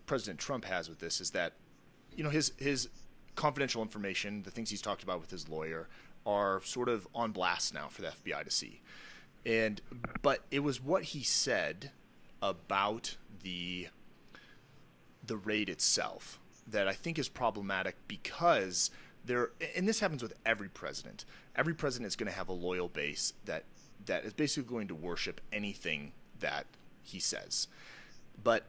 President Trump has with this is that, his confidential information, the things he's talked about with his lawyer, are sort of on blast now for the FBI to see. But it was what he said about the raid itself that I think is problematic, because and this happens with every president. Every president is going to have a loyal base that is basically going to worship anything that he says. But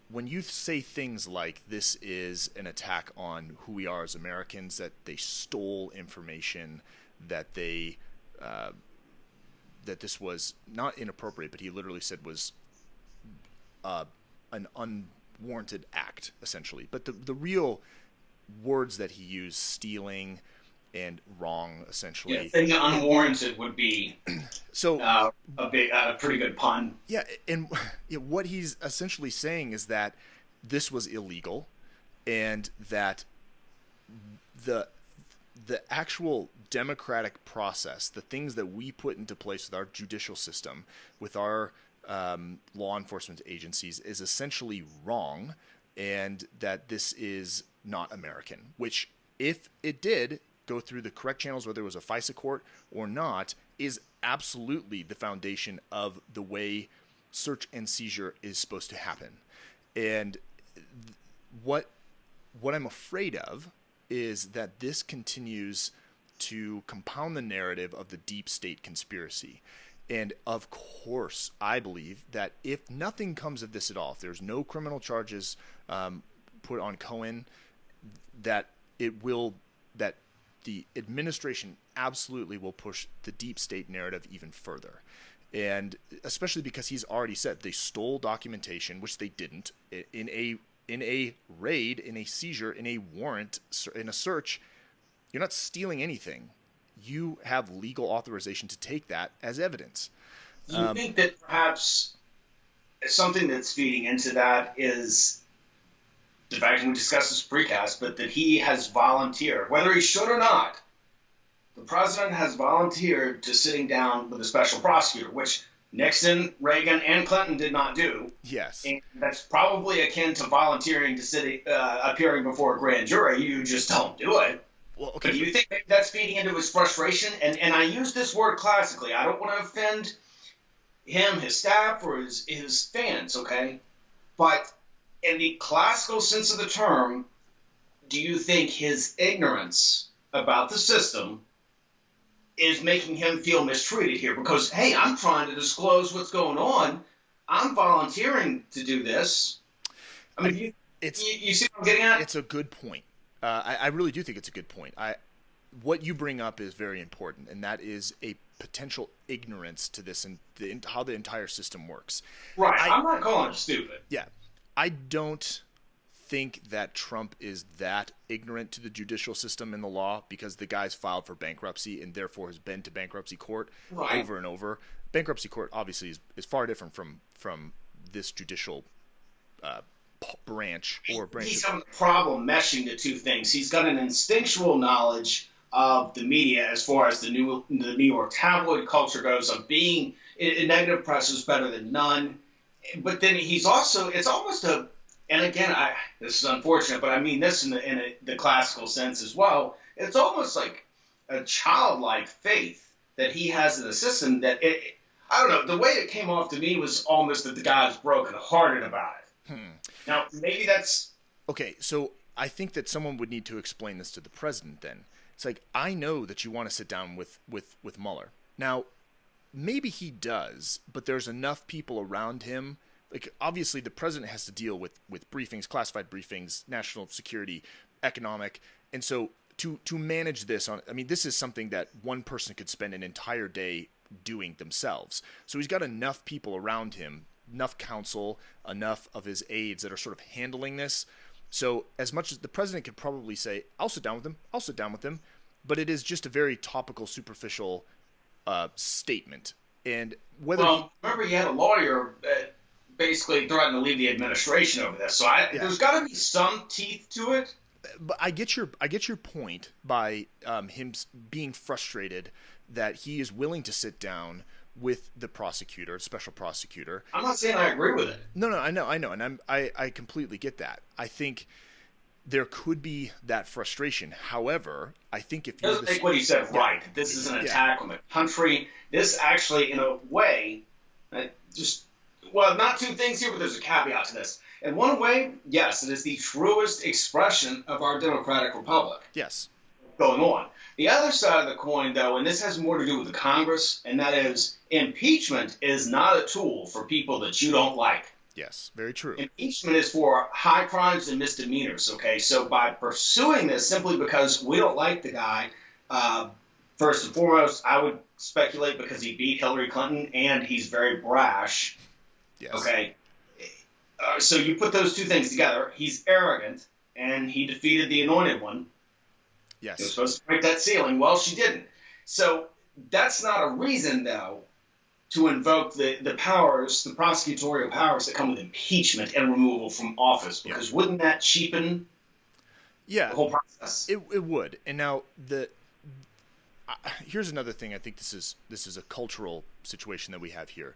when you say things like this is an attack on who we are as Americans, that they stole information, that that this was not inappropriate, but he literally said was an unwarranted act, essentially. But the real words that he used, stealing and wrong, essentially. Yeah, thinking unwarranted would be so a pretty good pun. Yeah, and what he's essentially saying is that this was illegal, and that the actual democratic process, the things that we put into place with our judicial system, with our law enforcement agencies, is essentially wrong, and that this is not American, which, if it did go through the correct channels, whether it was a FISA court or not, is absolutely the foundation of the way search and seizure is supposed to happen. And what I'm afraid of is that this continues to compound the narrative of the deep state conspiracy. And of course, I believe that if nothing comes of this at all, if there's no criminal charges put on Cohen, that the administration absolutely will push the deep state narrative even further. And especially because he's already said they stole documentation, which they didn't, in a raid, in a seizure, in a warrant, in a search. You're not stealing anything. You have legal authorization to take that as evidence. Do you think that perhaps something that's feeding into that is the fact, and we discussed this precast, but that he has volunteered, whether he should or not, the president has volunteered to sitting down with a special prosecutor, which Nixon, Reagan, and Clinton did not do. Yes. And that's probably akin to volunteering to appearing before a grand jury. You just don't do it. Well, okay. But do you think that's feeding into his frustration? And I use this word classically. I don't want to offend him, his staff, or his fans, okay? But in the classical sense of the term, do you think his ignorance about the system is making him feel mistreated here? Because, hey, I'm trying to disclose what's going on. I'm volunteering to do this. I mean, you see what I'm getting at? It's a good point. I really do think it's a good point. What you bring up is very important, and that is a potential ignorance to this and how the entire system works. Right. I'm not calling it stupid. Yeah. I don't think that Trump is that ignorant to the judicial system and the law, because the guy's filed for bankruptcy and therefore has been to bankruptcy court over and over. Bankruptcy court obviously is far different from this judicial branch. He's got a problem meshing the two things. He's got an instinctual knowledge of the media as far as the New York tabloid culture goes, of being in negative press is better than none. But then he's also, it's almost and again, this is unfortunate, but I mean this in the classical sense as well. It's almost like a childlike faith that he has in the system that I don't know, the way it came off to me was almost that the guy was brokenhearted about it. Now, maybe that's... Okay, so I think that someone would need to explain this to the president then. It's like, I know that you want to sit down with Mueller. Now, maybe he does, but there's enough people around him. Like, obviously, the president has to deal with briefings, classified briefings, national security, economic. And so to manage this this is something that one person could spend an entire day doing themselves. So he's got enough people around him, enough counsel, enough of his aides that are sort of handling this. So as much as the president could probably say, I'll sit down with him, but it is just a very topical, superficial statement. And remember he had a lawyer that basically threatened to leave the administration over this. So there's got to be some teeth to it. But I get your point by him being frustrated that he is willing to sit down with the prosecutor, special prosecutor. I'm not saying I agree with it. No, I know, and I completely get that. I think there could be that frustration. However, I think if you doesn't make what he said right. This is an attack on the country. This actually, in a way, not two things here, but there's a caveat to this. In one way, yes, it is the truest expression of our democratic republic. Yes. Going on. The other side of the coin, though, and this has more to do with the Congress, and that is impeachment is not a tool for people that you don't like. Yes, very true. Impeachment is for high crimes and misdemeanors, okay? So by pursuing this simply because we don't like the guy, first and foremost, I would speculate because he beat Hillary Clinton and he's very brash. Yes. Okay? So you put those two things together. He's arrogant, and he defeated the anointed one. Yes. He was supposed to break that ceiling. Well, she didn't. So that's not a reason, though, to invoke the powers, the prosecutorial powers that come with impeachment and removal from office, because wouldn't that cheapen the whole process? It would. And now here's another thing. I think this is a cultural situation that we have here,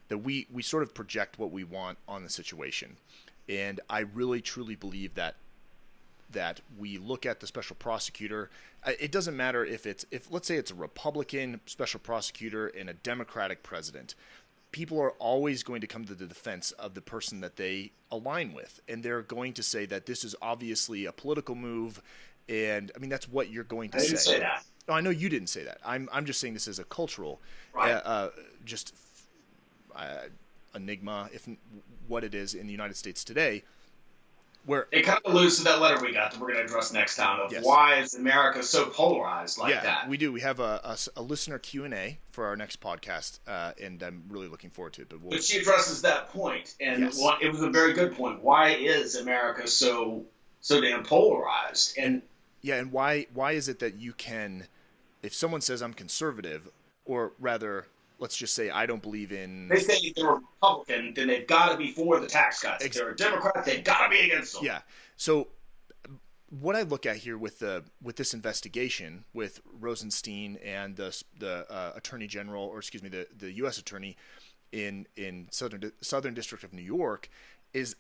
that we sort of project what we want on the situation, and I really truly believe that we look at the special prosecutor. It doesn't matter if let's say it's a Republican special prosecutor and a Democratic president. People are always going to come to the defense of the person that they align with, and they're going to say that this is obviously a political move. And I mean, that's what you're going to say. I didn't say that. No, I know you didn't say that. I'm just saying this is a cultural, enigma, if what it is in the United States today. Where it kind of alludes to that letter we got that we're going to address next time of why is America so polarized like that? Yeah, we do. We have a listener Q&A for our next podcast, and I'm really looking forward to it. But she addresses that point, and it was a very good point. Why is America so damn polarized? And and why is it that you can, if someone says I'm conservative, or rather, let's just say I don't believe in... They say if they're a Republican, then they've got to be for the tax cuts. If they're a Democrat, they've got to be against them. Yeah. So what I look at here with this investigation with Rosenstein and the Attorney General, or excuse me, the U.S. Attorney in Southern District of New York, is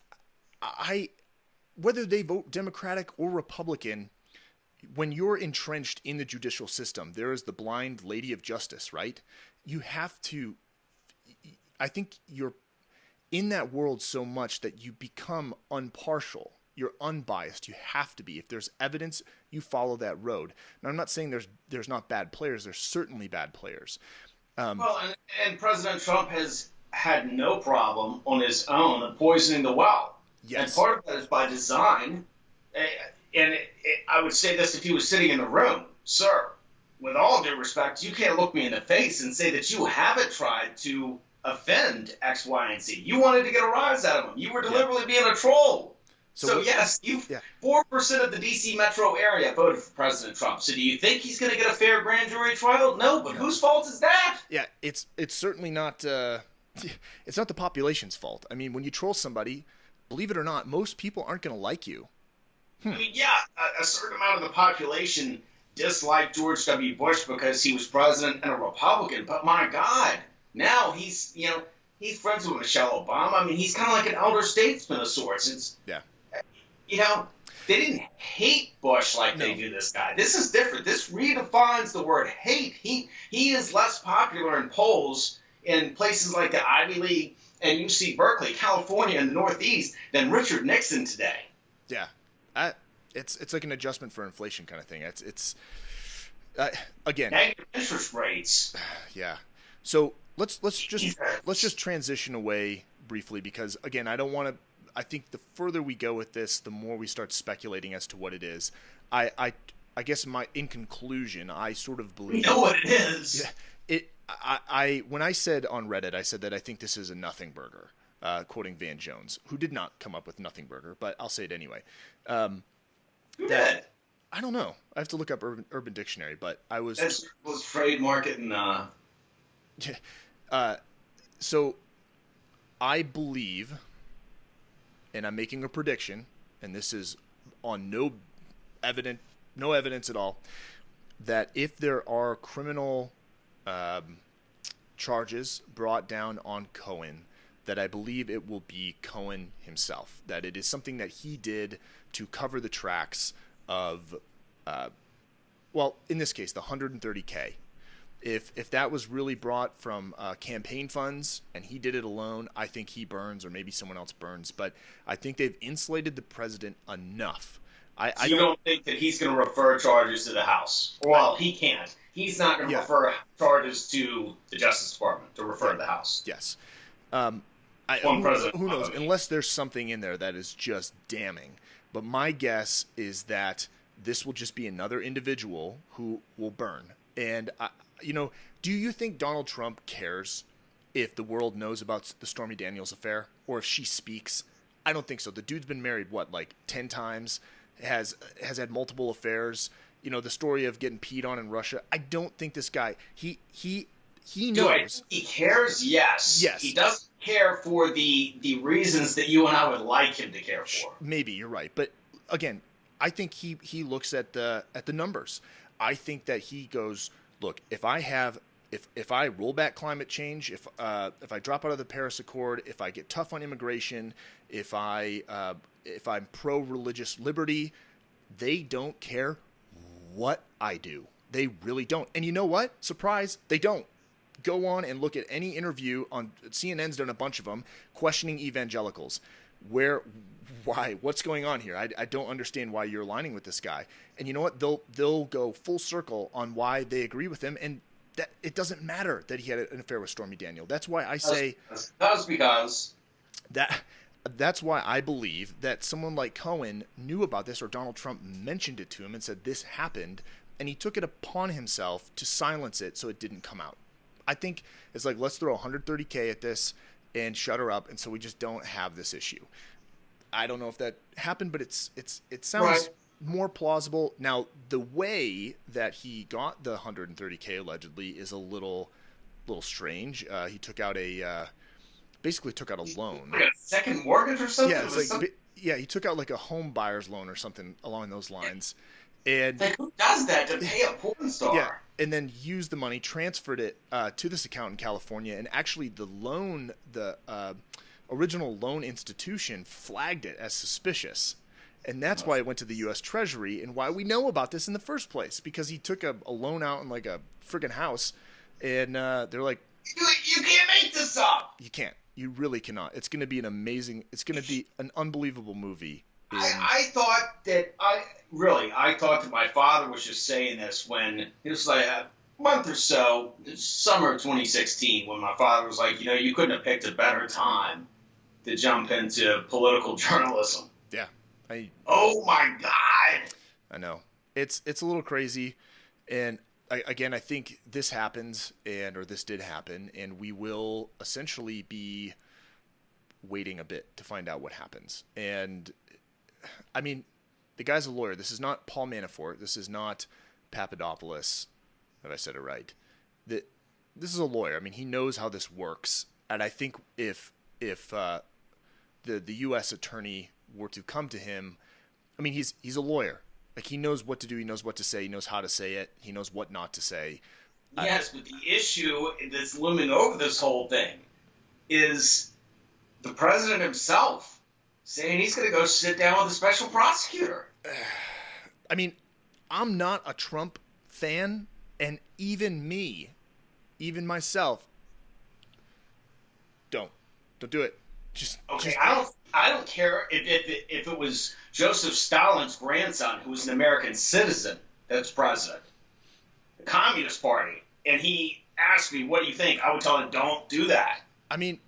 whether they vote Democratic or Republican, when you're entrenched in the judicial system, there is the blind lady of justice, right? You have to, I think you're in that world so much that you become impartial. You're unbiased. You have to be. If there's evidence, you follow that road. Now, I'm not saying there's not bad players. There's certainly bad players. And President Trump has had no problem on his own poisoning the well. Yes. And part of that is by design. And I would say this if he was sitting in the room. Sir, with all due respect, you can't look me in the face and say that you haven't tried to offend X, Y, and Z. You wanted to get a rise out of him. You were deliberately being a troll. So yes, 4% of the D.C. metro area voted for President Trump. So do you think he's going to get a fair grand jury trial? No, but whose fault is that? Yeah, it's certainly not. It's not the population's fault. I mean, when you troll somebody, believe it or not, most people aren't going to like you. I mean, a certain amount of the population disliked George W. Bush because he was president and a Republican. But my God, now he's friends with Michelle Obama. I mean, he's kind of like an elder statesman of sorts. They didn't hate Bush like they do this guy. This is different. This redefines the word hate. He is less popular in polls in places like the Ivy League and UC Berkeley, California, and the Northeast than Richard Nixon today. Yeah. It's like an adjustment for inflation kind of thing. It's again, negative interest rates. Yeah. So let's just transition away briefly, because again, I think the further we go with this, the more we start speculating as to what it is. I guess in conclusion, I sort of believe we know what it is. I when I said on Reddit, I said that I think this is a nothing burger. Quoting Van Jones, who did not come up with nothing burger, but I'll say it anyway. Who did? I don't know. I have to look up Urban Dictionary, but I was... That was trademark it and... So, I believe, and I'm making a prediction, and this is on no evidence at all, that if there are criminal charges brought down on Cohen, that I believe it will be Cohen himself. That it is something that he did to cover the tracks of, well, in this case, the 130K. If that was really brought from campaign funds and he did it alone, I think he burns, or maybe someone else burns. But I think they've insulated the president enough. I don't think that he's going to refer charges to the House. Well, he can't. He's not going to refer charges to the Justice Department to refer to the House. Yes. Who knows? Unless there's something in there that is just damning. But my guess is that this will just be another individual who will burn. And do you think Donald Trump cares if the world knows about the Stormy Daniels affair, or if she speaks? I don't think so. The dude's been married, 10 times, has had multiple affairs. The story of getting peed on in Russia. I don't think this guy, he knows. He cares, yes. Yes. He doesn't care for the reasons that you and I would like him to care for. Maybe, you're right. But again, I think he looks at the numbers. I think that he goes, look, if I roll back climate change, if I drop out of the Paris Accord, if I get tough on immigration, if I'm pro-religious liberty, they don't care what I do. They really don't. And you know what? Surprise, they don't. Go on and look at any interview on CNN's done a bunch of them questioning evangelicals. Why? What's going on here? I don't understand why you're aligning with this guy. And you know what? They'll go full circle on why they agree with him, and that it doesn't matter that he had an affair with Stormy Daniels. That's why I say that's why I believe that someone like Cohen knew about this, or Donald Trump mentioned it to him and said this happened, and he took it upon himself to silence it so it didn't come out. I think it's like, let's throw 130K at this and shut her up, and so we just don't have this issue. I don't know if that happened, but it sounds more plausible. Now, the way that he got the 130K allegedly is a little strange. He basically took out a loan. Like a second mortgage or something? Yeah, he took out like a home buyer's loan or something along those lines. And who does that to pay a porn star? Yeah, and then used the money, transferred it to this account in California, and actually the original loan institution flagged it as suspicious. And that's why it went to the U.S. Treasury, and why we know about this in the first place, because he took a loan out in like a friggin' house, and they're like, you can't make this up. You can't. You really cannot. It's going to be it's going to be an unbelievable movie. I thought that my father was just saying this when it was like a month or so, summer of 2016, when my father was like, you couldn't have picked a better time to jump into political journalism. Yeah. Oh my God. I know. It's a little crazy. And I think this happens, or this did happen, and we will essentially be waiting a bit to find out what happens. And I mean, the guy's a lawyer. This is not Paul Manafort. This is not Papadopoulos. If I said it right. This is a lawyer. I mean, he knows how this works. And I think if the U.S. attorney were to come to him, I mean, he's a lawyer. Like, he knows what to do. He knows what to say. He knows how to say it. He knows what not to say. Yes, but the issue that's looming over this whole thing is the president himself saying he's going to go sit down with a special prosecutor. I mean, I'm not a Trump fan, and even myself, don't do it. I don't care if it was Joseph Stalin's grandson, who was an American citizen, that's president, the Communist Party, and he asked me, "What do you think?" I would tell him, "Don't do that." I mean,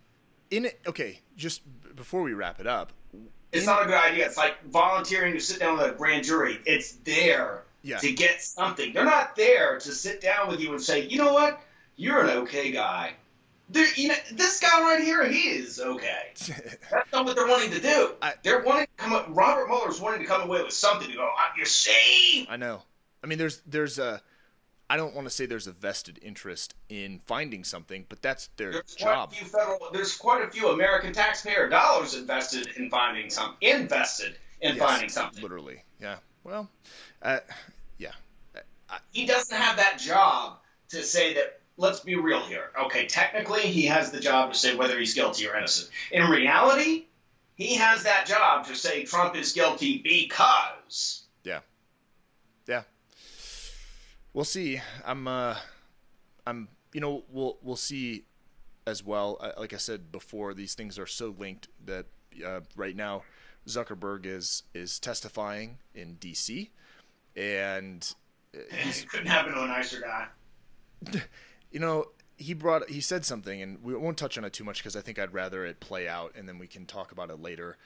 just before we wrap it up, it's not a good idea. It's like volunteering to sit down with a grand jury. It's there to get something. They're not there to sit down with you and say, "You know what? You're an okay guy." This guy right here, he is okay. That's not what they're wanting to do. They're wanting to come up. Robert Mueller's wanting to come away with something to go, you see? I know. I mean, there's a. I don't want to say there's a vested interest in finding something, but that's their job. There's quite a few American taxpayer dollars invested in finding something. Finding something. Literally, yeah. Well, yeah. He doesn't have that job to say that let's be real here. Okay, technically he has the job to say whether he's guilty or innocent. In reality, he has that job to say Trump is guilty because. Yeah. Yeah. We'll see. We'll see as well. Like I said before, these things are so linked that right now Zuckerberg is testifying in D.C. and It couldn't happen to a nicer guy. He said something, and we won't touch on it too much because I think I'd rather it play out and then we can talk about it later.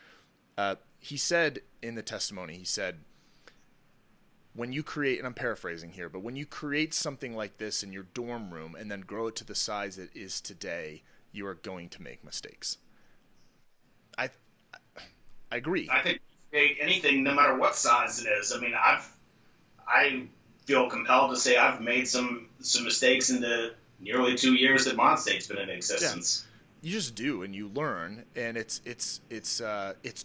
He said in the testimony, he said, when you create, and I'm paraphrasing here, but when you create something like this in your dorm room and then grow it to the size it is today, you are going to make mistakes. I agree. I think create anything, no matter what size it is. I mean, I feel compelled to say I've made some mistakes in the nearly 2 years that ModState's been in existence. Yeah. You just do, and you learn, and it's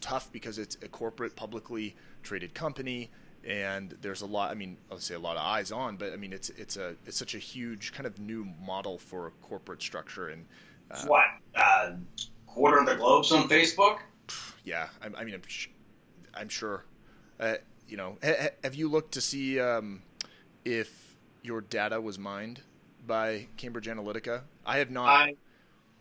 tough because it's a corporate, publicly traded company. And there's a lot. I mean, I'll say a lot of eyes on, but I mean, it's such a huge kind of new model for a corporate structure. And what, quarter of the globe's on Facebook? Yeah, I'm sure. Have you looked to see if your data was mined by Cambridge Analytica? I have not.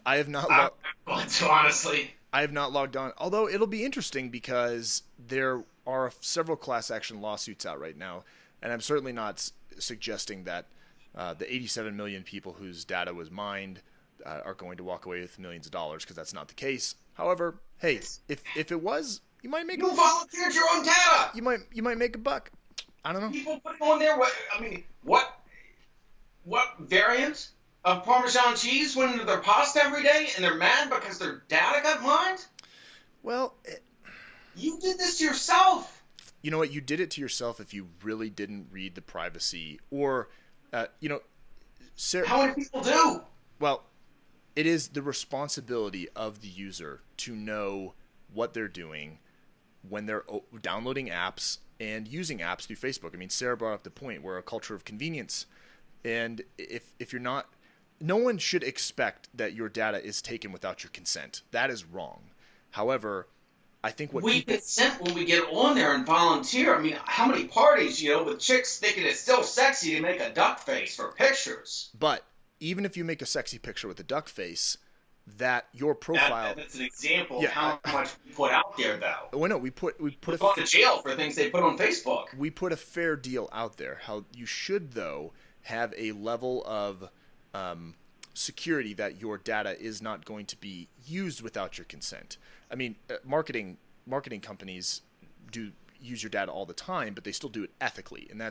I have not. Honestly, I have not logged on. Although it'll be interesting because there are several class action lawsuits out right now, and I'm certainly not suggesting that the 87 million people whose data was mined are going to walk away with millions of dollars, because that's not the case. However, hey, if it was, you might make. You volunteered your own data. You might make a buck. I don't know. People putting on there. What variant of Parmesan cheese went into their pasta every day, and they're mad because their data got mined? Well. You did this to yourself. You know what? You did it to yourself if you really didn't read the privacy, or, Sarah. How many people do? Well, it is the responsibility of the user to know what they're doing when they're downloading apps and using apps through Facebook. I mean, Sarah brought up the point where a culture of convenience, and if you're not, no one should expect that your data is taken without your consent. That is wrong. However, I think we consent when we get on there and volunteer. I mean, how many parties, with chicks thinking it's still sexy to make a duck face for pictures? But even if you make a sexy picture with a duck face, that your profile. That's an example of how much we put out there, though. Oh no, we put gone to jail for things they put on Facebook. We put a fair deal out there. How you should, though, have a level of security that your data is not going to be used without your consent. I mean, marketing companies do use your data all the time, but they still do it ethically, and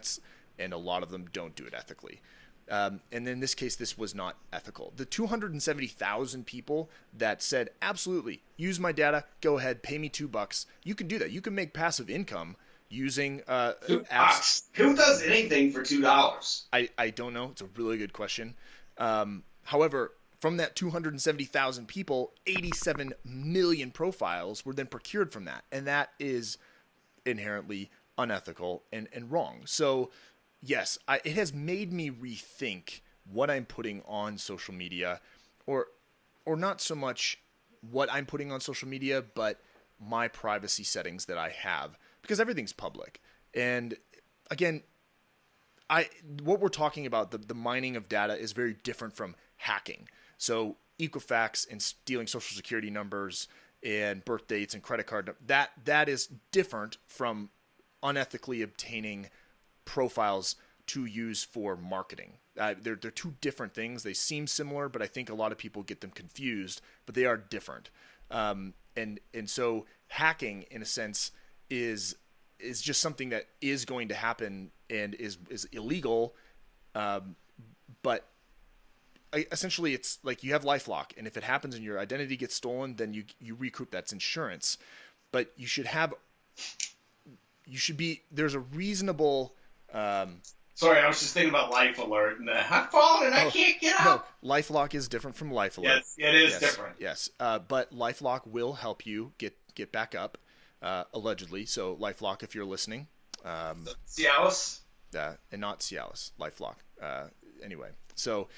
a lot of them don't do it ethically. And in this case, this was not ethical. The 270,000 people that said, absolutely, use my data, go ahead, pay me $2. You can do that. You can make passive income using apps. Who does anything for $2? I don't know. It's a really good question. However, from that 270,000 people, 87 million profiles were then procured from that. And that is inherently unethical and wrong. So, yes, it has made me rethink what I'm putting on social media, or not so much what I'm putting on social media, but my privacy settings that I have, because everything's public. And again, what we're talking about, the mining of data, is very different from hacking. So Equifax and stealing social security numbers and birth dates and credit card, that is different from unethically obtaining profiles to use for marketing. They're two different things. They seem similar, but I think a lot of people get them confused, but they are different. And so hacking, in a sense, is just something that is going to happen and is illegal, but essentially it's like you have LifeLock, and if it happens and your identity gets stolen, then you recoup. That's insurance. But there's a reasonable sorry, I was just thinking about Life Alert, and I'm falling and I can't get up. No, LifeLock is different from Life Alert. Yes, it is different. Yes, but LifeLock will help you get back up, allegedly. So LifeLock, if you're listening, Cialis, and not Cialis, LifeLock. Anyway, so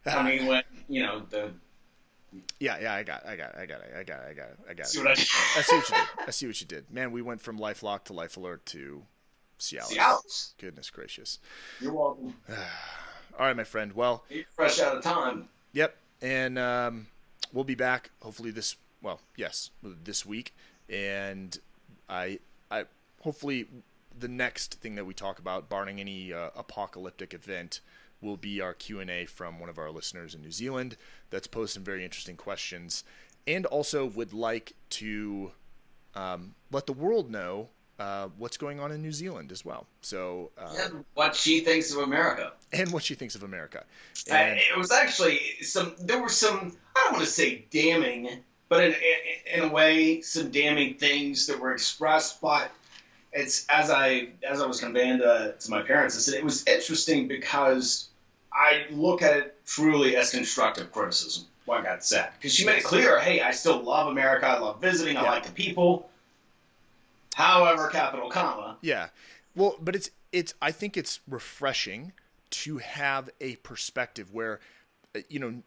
I mean, when the Yeah, I got it. see what I did? I see what you did. Man, we went from LifeLock to Life Alert to Cialis. Cialis. Goodness gracious. You're welcome. All right, my friend. Well, You're fresh out of time. yep. And we'll be back hopefully this week. And I hopefully the next thing that we talk about, barring any apocalyptic event, will be our Q&A from one of our listeners in New Zealand that's posed some very interesting questions, and also would like to let the world know what's going on in New Zealand as well. So And what she thinks of America. and what she thinks of America. And, It was actually there were some, I don't want to say damning, but in a way, some damning things that were expressed. But it's as I was conveying to my parents, I said it was interesting because I look at it truly as constructive criticism, what got said. Because she made it clear, hey, I still love America, I love visiting, I like the people. However, capital comma. Yeah. Well, but it's I think it's refreshing to have a perspective where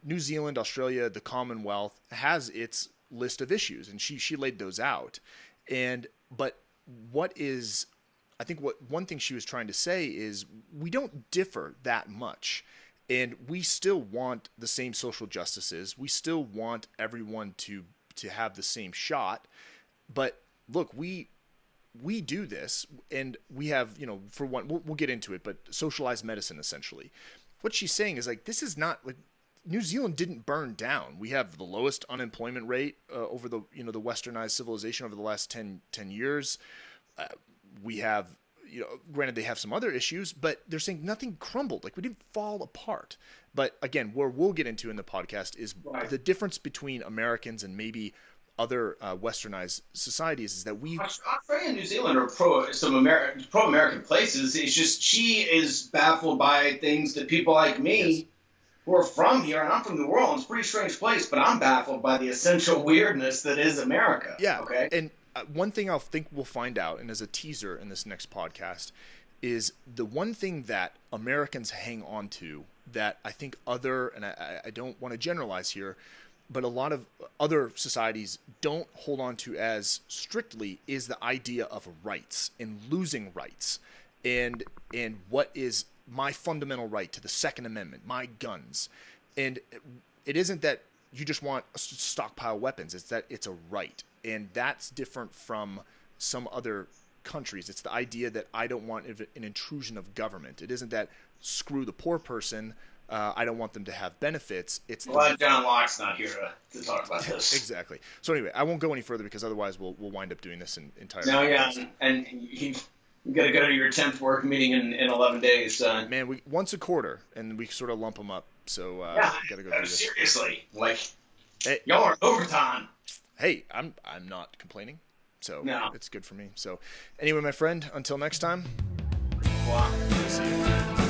New Zealand, Australia, the Commonwealth has its list of issues, and she laid those out. But I think one thing she was trying to say is we don't differ that much, and we still want the same social justices. We still want everyone to have the same shot. But look, we do this, and we have, for one, we'll get into it, but socialized medicine, essentially. What she's saying is like, this is not like New Zealand didn't burn down. We have the lowest unemployment rate over the westernized civilization over the last 10 years. We have, granted they have some other issues, but they're saying nothing crumbled. Like we didn't fall apart. But again, where we'll get into in the podcast is the difference between Americans and maybe other westernized societies is that Australia and New Zealand are pro-American places. It's just she is baffled by things that people like me who are from here, and I'm from the world, it's a pretty strange place, but I'm baffled by the essential weirdness that is America. Yeah. Okay. And one thing I think we'll find out, and as a teaser in this next podcast, is the one thing that Americans hang on to that I think and I don't want to generalize here, but a lot of other societies don't hold on to as strictly is the idea of rights and losing rights and what is my fundamental right to the Second Amendment, my guns. And it isn't that you just want to stockpile weapons. It's that it's a right. And that's different from some other countries. It's the idea that I don't want an intrusion of government. It isn't that screw the poor person. I don't want them to have benefits. It's John Locke's not here to talk about this. Exactly. So anyway, I won't go any further because otherwise we'll wind up doing this in entire. No, yeah, and you got to go to your 10th work meeting in 11 days. Man, we once a quarter, and we sort of lump them up. So got to go do this. Seriously, like hey, y'all are overtime. Hey, I'm not complaining, so no. It's good for me. So anyway, my friend, until next time. Wow. See you.